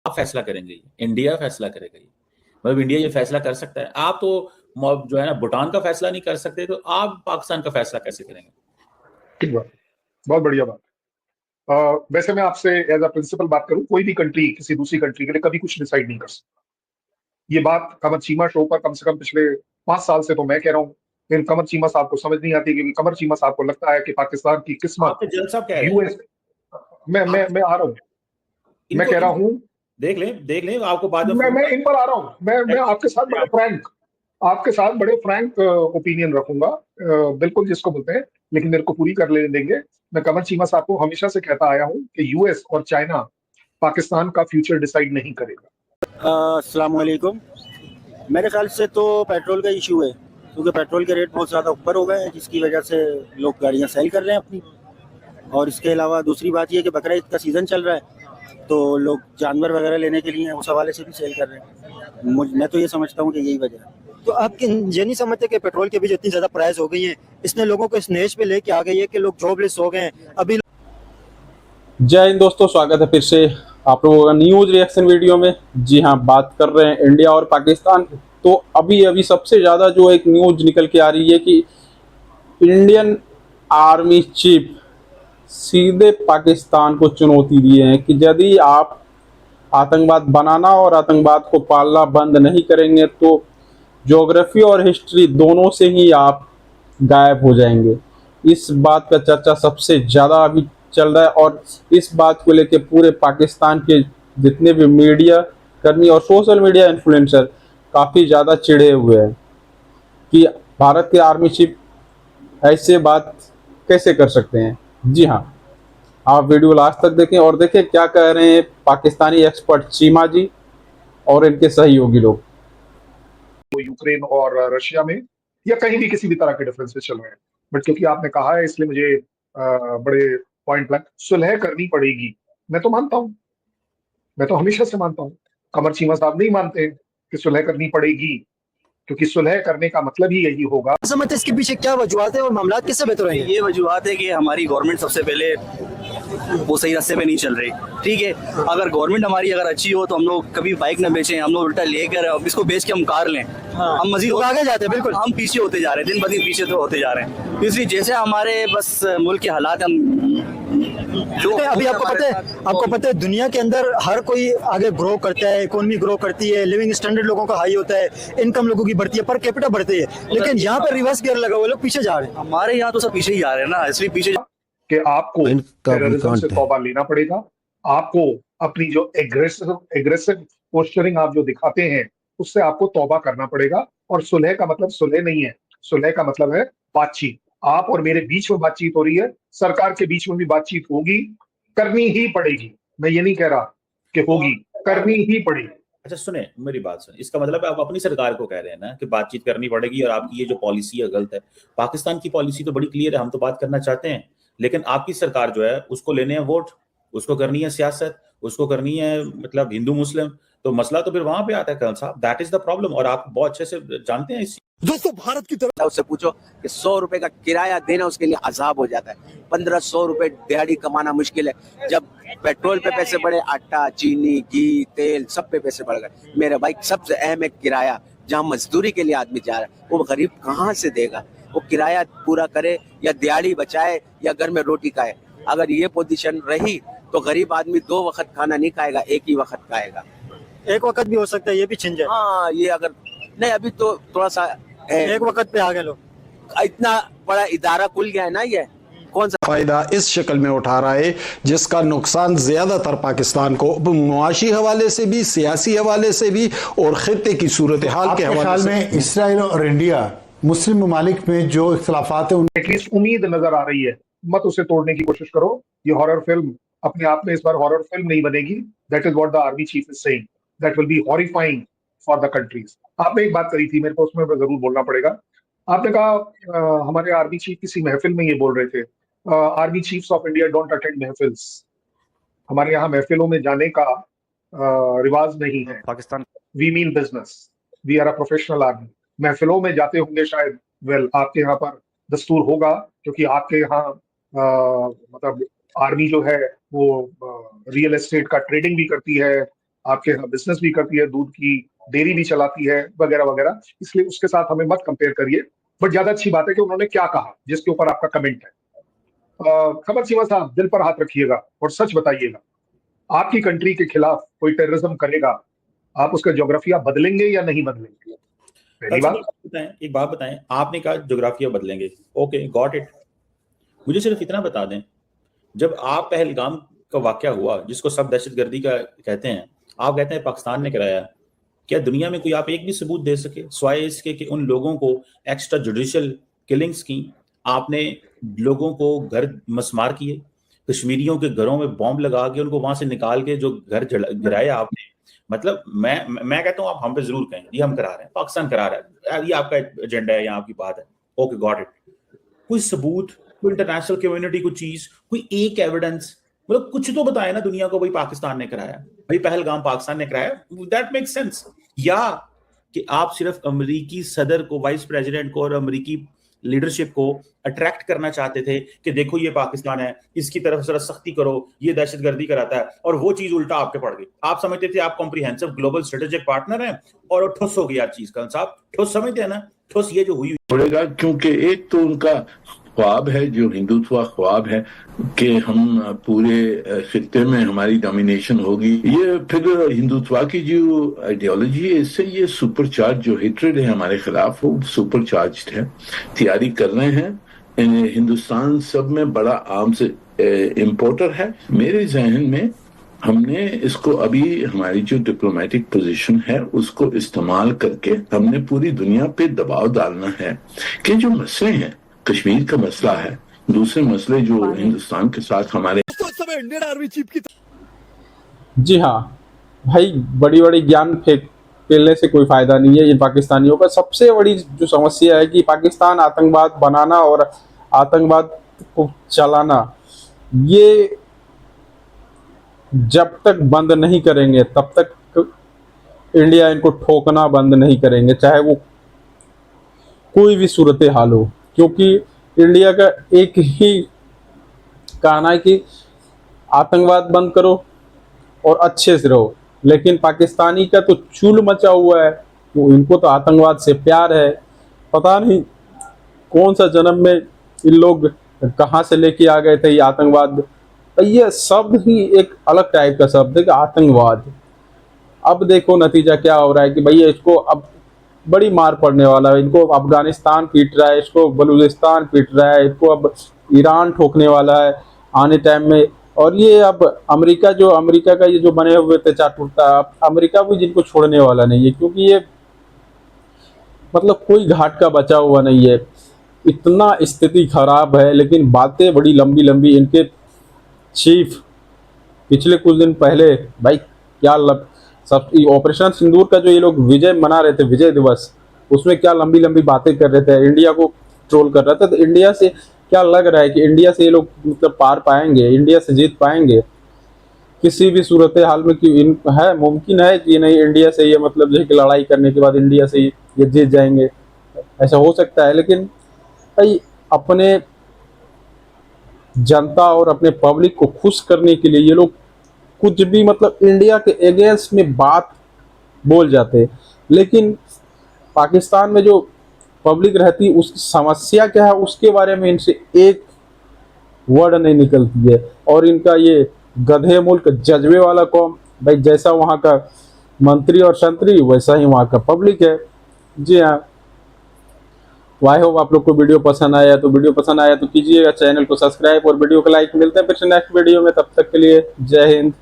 आप फैसला करेंगे, इंडिया फैसला करेगा ये। मतलब इंडिया ये फैसला कर सकता है, आप तो जो है ना भूटान का फैसला नहीं कर सकते, तो आप पाकिस्तान का फैसला कैसे करेंगे? ठीक बात, बहुत बढ़िया बात। वैसे मैं आपसे एज अ प्रिंसिपल बात करूं, कोई भी कंट्री किसी दूसरी कंट्री के लिए कभी कुछ डिसाइड नहीं कर सकता। ये बात कमर चीमा शो पर कम से कम पिछले 5 साल से तो मैं कह रहा हूँ, लेकिन कमर चीमा साहब को समझ नहीं आती, क्योंकि कमर चीमा साहब को लगता है कि पाकिस्तान की किस्मत आपके जज साहब कह रहे हैं। यूएस। मैं आ रहा हूँ, मैं इनको कह रहा इनको हूँ, देख लें आपको बाद में मैं इन पर आ रहा हूँ, मैं आपके साथ बड़े फ्रैंक ओपिनियन रखूंगा, बिल्कुल जिसको बोलते हैं, लेकिन मेरे को पूरी कर लेने देंगे। मैं कमर चीमा साहब को हमेशा से कहता आया हूँ कि यूएस और चाइना पाकिस्तान का फ्यूचर डिसाइड नहीं करेगा। अस्सलाम वालेकुम। मेरे ख्याल से तो पेट्रोल का इशू है, क्योंकि पेट्रोल के रेट बहुत ज़्यादा ऊपर हो गए हैं, जिसकी वजह से लोग गाड़ियाँ सेल कर रहे हैं अपनी। और इसके अलावा दूसरी बात ये कि बकरा ईद का सीज़न चल रहा है, तो लोग जानवर वगैरह लेने के लिए उस हवाले से भी सेल कर रहे हैं। मैं तो ये समझता हूँ कि यही वजह है। तो आप ये नहीं समझते कि पेट्रोल की भी जो इतनी ज़्यादा प्राइस हो गई है, इसने लोगों को इस नेश पे लेके आ गई है कि लोग जॉबलेस हो गए हैं अभी। जय हिंद दोस्तों, स्वागत है फिर से आप लोगों का न्यूज रिएक्शन वीडियो में। जी हाँ, बात कर रहे हैं इंडिया और पाकिस्तान। तो अभी सबसे ज़्यादा जो एक न्यूज निकल के आ रही है कि इंडियन आर्मी चीफ सीधे पाकिस्तान को चुनौती दिए हैं कि यदि आप आतंकवाद बनाना और आतंकवाद को पालना बंद नहीं करेंगे तो ज्योग्राफी और हिस्ट्री दोनों से ही आप गायब हो जाएंगे। इस बात का चर्चा सबसे ज़्यादा अभी चल रहा है और इस बात को लेकर पूरे पाकिस्तान के जितने भी मीडिया कर्मी और सोशल मीडिया इन्फ्लुएंसर काफ़ी ज़्यादा चिढ़े हुए हैं कि भारत के आर्मी चीफ ऐसे बात कैसे कर सकते हैं। जी हाँ, आप वीडियो लास्ट तक देखें और देखें क्या कह रहे हैं पाकिस्तानी एक्सपर्ट चीमा जी और इनके सहयोगी लोग। वो यूक्रेन और रशिया में या कहीं भी किसी भी तरह के डिफरेंसेस चल रहे हैं, बट क्योंकि आपने कहा है इसलिए मुझे बड़े पॉइंट ब्लैंक सुलह करनी पड़ेगी। मैं तो मानता हूँ, मैं तो हमेशा से मानता हूँ। कमर चीमा साहब नहीं मानते कि सुलह करनी पड़ेगी, क्योंकि सुलह करने का मतलब ही यही होगा। समझते इसके पीछे क्या वजूहत है और मामला किससे बेहतर है? ये वजूहत है कि हमारी गवर्नमेंट सबसे पहले वो सही रास्ते पे नहीं चल रही। ठीक है, अगर गवर्नमेंट हमारी अगर अच्छी हो तो हम लोग कभी बाइक न बेचें, हम लोग उल्टा लेकर अब इसको बेच के हम कार लें। हाँ, हम मजीद आगे जाते हैं, बिल्कुल हम पीछे होते जा रहे हैं, दिन ब दिन पीछे तो होते जा रहे हैं। इसलिए जैसे हमारे बस मुल्क के हालात हम अभी आपको पता है दुनिया के अंदर हर कोई आगे ग्रो करता है, इकोनॉमी ग्रो करती है, लिविंग स्टैंडर्ड लोगों का हाई होता है, इनकम लोगों की बढ़ती है, पर कैपिटा बढ़ती है, लेकिन यहाँ पर रिवर्स गियर लगा हुआ, लोग पीछे जा रहे हैं। हमारे यहाँ तो सब पीछे ही जा रहे हैं ना, इसलिए पीछे कि आपको टेररिज्म से तौबा लेना पड़ेगा। आपको अपनी जो एग्रेसिव पोस्चरिंग आप जो दिखाते हैं उससे आपको तौबा करना पड़ेगा। और सुलह का मतलब सुलह नहीं है, सुलह का मतलब है बातचीत। आप और मेरे बीच में बातचीत हो रही है, सरकार के बीच में भी बातचीत होगी, करनी ही पड़ेगी। मैं ये नहीं कह रहा कि होगी, करनी ही पड़ेगी। अच्छा सुने मेरी बात सुने, इसका मतलब है आप अपनी सरकार को कह रहे हैं ना कि बातचीत करनी पड़ेगी और आपकी ये जो पॉलिसी है गलत है। पाकिस्तान की पॉलिसी तो बड़ी क्लियर है, हम तो बात करना चाहते हैं, लेकिन आपकी सरकार जो है उसको लेने हैं वोट, उसको करनी है सियासत, उसको करनी है मतलब हिंदू मुस्लिम, तो मसला तो फिर वहां पे आता है कर्नल साहब। दैट इज द प्रॉब्लम और आप बहुत अच्छे से जानते हैं इस दोस्तों। भारत की तरफ उससे पूछो कि 100 रुपए का किराया देना उसके लिए अजाब हो जाता है। 1500 रुपए दिहाड़ी कमाना मुश्किल है। जब पेट्रोल पे पैसे बढ़े, आटा, चीनी, घी, तेल सब पे पैसे बढ़ गए। मेरे भाई सबसे अहम है किराया। जहाँ मजदूरी के लिए आदमी जा रहा है वो गरीब कहाँ से देगा? वो किराया पूरा करे या दिहाड़ी बचाए या घर में रोटी खाए। अगर ये पोजीशन रही तो गरीब आदमी 2 वक्त खाना नहीं खाएगा, एक ही वक्त खाएगा। एक वक्त भी हो सकता है ये भी छिन जाए। हाँ, ये अगर नहीं, अभी तो थोड़ा सा एक वक्त पे आ गए लोग। इतना बड़ा इदारा खुल गया है ना, ये कौन सा फायदा इस शक्ल में उठा रहा है जिसका नुकसान ज्यादातर पाकिस्तान को मुआशी हवाले से भी, सियासी हवाले से भी और खित्ते की सूरत हाल के हवाले में। इसराइल और इंडिया मुस्लिम ममालिक में जो इख्तलाफात है एटलीस्ट उम्मीद नजर आ रही है, मत उसे तोड़ने की कोशिश करो। ये हॉरर फिल्म अपने आप में इस बार हॉरर फिल्म नहीं बनेगी। That is what the army chief is saying, that will be horrifying for the countries. आपने एक बात करी थी, मेरे को उसमें जरूर बोलना पड़ेगा। आपने कहा हमारे आर्मी चीफ किसी महफिल में ये बोल रहे थे, army chiefs of India don't attend महफिल्स। हमारे यहाँ महफिलों में जाने का रिवाज नहीं है। Pakistan we mean business, we are a professional army. महफिलों में जाते होंगे शायद, वेल आपके यहाँ पर दस्तूर होगा, क्योंकि आपके यहाँ मतलब आर्मी जो है वो रियल एस्टेट का ट्रेडिंग भी करती है, आपके यहाँ बिजनेस भी करती है, दूध की डेयरी भी चलाती है वगैरह वगैरह, इसलिए उसके साथ हमें मत कंपेयर करिए। बट ज्यादा अच्छी बात है कि उन्होंने क्या कहा जिसके ऊपर आपका कमेंट है। कमर चीमा साहब, दिल पर हाथ रखिएगा और सच बताइएगा, आपकी कंट्री के खिलाफ कोई टेररिज्म करेगा, आप उसका ज्योग्राफिया बदलेंगे या नहीं बदलेंगे? पहली बात। एक बात बताएं, आपने कहा ज्योग्राफिया बदलेंगे, ओके गॉट इट। मुझे सिर्फ इतना बता दें, जब आप पहलगाम का वाकया हुआ जिसको सब दहशतगर्दी का कहते हैं, आप कहते हैं पाकिस्तान ने कराया, क्या दुनिया में कोई आप एक भी सबूत दे सके स्वाय इसके कि उन लोगों को एक्स्ट्रा जुडिशियल किलिंग्स की, आपने लोगों को घर मसमार किए, कश्मीरियों के घरों में बॉम्ब लगा के उनको वहां से निकाल के जो घर गिराया आपने? मतलब मैं कहता हूं आप हम पे जरूर कहें ये हम करा रहे हैं, पाकिस्तान करा रहा है, ये आपका एजेंडा है या आपकी बात है, ओके गॉट इट। कोई सबूत, कोई इंटरनेशनल कम्युनिटी को चीज, कोई एक एविडेंस, मतलब कुछ तो बताए ना दुनिया को भाई पाकिस्तान ने कराया, भाई पहलगाम पाकिस्तान ने कराया, दैट मेक्स सेंस। या कि आप सिर्फ अमेरिकी सदर को, वाइस प्रेसिडेंट को और अमेरिकी लीडरशिप को अट्रैक्ट करना चाहते थे कि देखो ये पाकिस्तान है, इसकी तरफ जरा सख्ती करो, ये दहशतगर्दी कराता है, और वो चीज उल्टा आपके पड़ गई। आप समझते थे आप कॉम्प्रिहेंसिव ग्लोबल स्ट्रेटेजिक पार्टनर हैं और ठुस हो गई यार चीज। कल साहब ठुस समझते हैं ना, ठुस ये जो हुई पड़ेगा, क्योंकि एक तो उनका ख्वाब है जो हिंदुत्व ख्वाब है कि हम पूरे खित्ते में हमारी डोमिनेशन होगी, ये फिर हिंदुत्व की जो आइडियोलॉजी है इससे ये सुपरचार्ज जो हेट्रेड है हमारे खिलाफ वो सुपरचार्ज्ड है, तैयारी कर रहे हैं। हिंदुस्तान सब में बड़ा आर्म्स इंपोर्टर है। मेरे जहन में हमने इसको अभी हमारी जो डिप्लोमेटिक पोजीशन है उसको इस्तेमाल करके हमने पूरी दुनिया पे दबाव डालना है कि जो मसले हैं, कश्मीर का मसला है, दूसरे मसले जो हिंदुस्तान के साथ हमारे। इंडियन आर्मी चीफ की जी हाँ भाई, बड़ी बड़ी ज्ञान फैलने से कोई फायदा नहीं है। ये पाकिस्तानियों का सबसे बड़ी जो समस्या है कि पाकिस्तान आतंकवाद बनाना और आतंकवाद को चलाना, ये जब तक बंद नहीं करेंगे तब तक इंडिया इनको ठोकना बंद नहीं करेंगे, चाहे वो कोई भी सूरत हाल हो। क्योंकि इंडिया का एक ही कहना है कि आतंकवाद बंद करो और अच्छे से रहो, लेकिन पाकिस्तानी का तो चूल मचा हुआ है, तो इनको तो आतंकवाद से प्यार है। पता नहीं कौन सा जन्म में इन लोग कहाँ से लेके आ गए थे ये आतंकवाद। ये शब्द ही एक अलग टाइप का शब्द है कि आतंकवाद। अब देखो नतीजा क्या हो रहा है कि भैया इसको अब बड़ी मार पड़ने वाला है, इनको अफगानिस्तान पीट रहा है, इसको बलूचिस्तान पीट रहा है, इसको अब ईरान ठोकने वाला है आने टाइम में। और ये अब अमेरिका का ये जो बने हुए थे चाटुर्ता, अमेरिका भी जिनको छोड़ने वाला नहीं है, क्योंकि ये मतलब कोई घाट का बचा हुआ नहीं है, इतना स्थिति खराब है। लेकिन बातें बड़ी लंबी लंबी, इनके चीफ पिछले कुछ दिन पहले भाई क्या सब ऑपरेशन सिंदूर का जो ये लोग विजय मना रहे थे, विजय दिवस, उसमें क्या लंबी लंबी बातें कर रहे थे, इंडिया को ट्रोल कर रहे थे। तो इंडिया से क्या लग रहा है कि इंडिया से ये लोग मतलब पार पाएंगे, इंडिया से जीत पाएंगे किसी भी सूरत हाल में? कि है मुमकिन है कि नहीं इंडिया से ये मतलब जो है कि लड़ाई करने के बाद इंडिया से ये जीत जाएंगे, ऐसा हो सकता है। लेकिन भाई अपने जनता और अपने पब्लिक को खुश करने के लिए ये लोग कुछ भी मतलब इंडिया के अगेंस्ट में बात बोल जाते, लेकिन पाकिस्तान में जो पब्लिक रहती उसकी समस्या क्या है उसके बारे में इनसे एक वर्ड नहीं निकलती है। और इनका ये गधे मुल्क जज्बे वाला कौम, भाई जैसा वहाँ का मंत्री और संतरी वैसा ही वहाँ का पब्लिक है। जी हाँ, आई होप आप लोग को वीडियो पसंद आया, तो वीडियो पसंद आया तो कीजिएगा चैनल को सब्सक्राइब और वीडियो को लाइक। मिलते हैं फिर से नेक्स्ट वीडियो में, तब तक के लिए जय हिंद।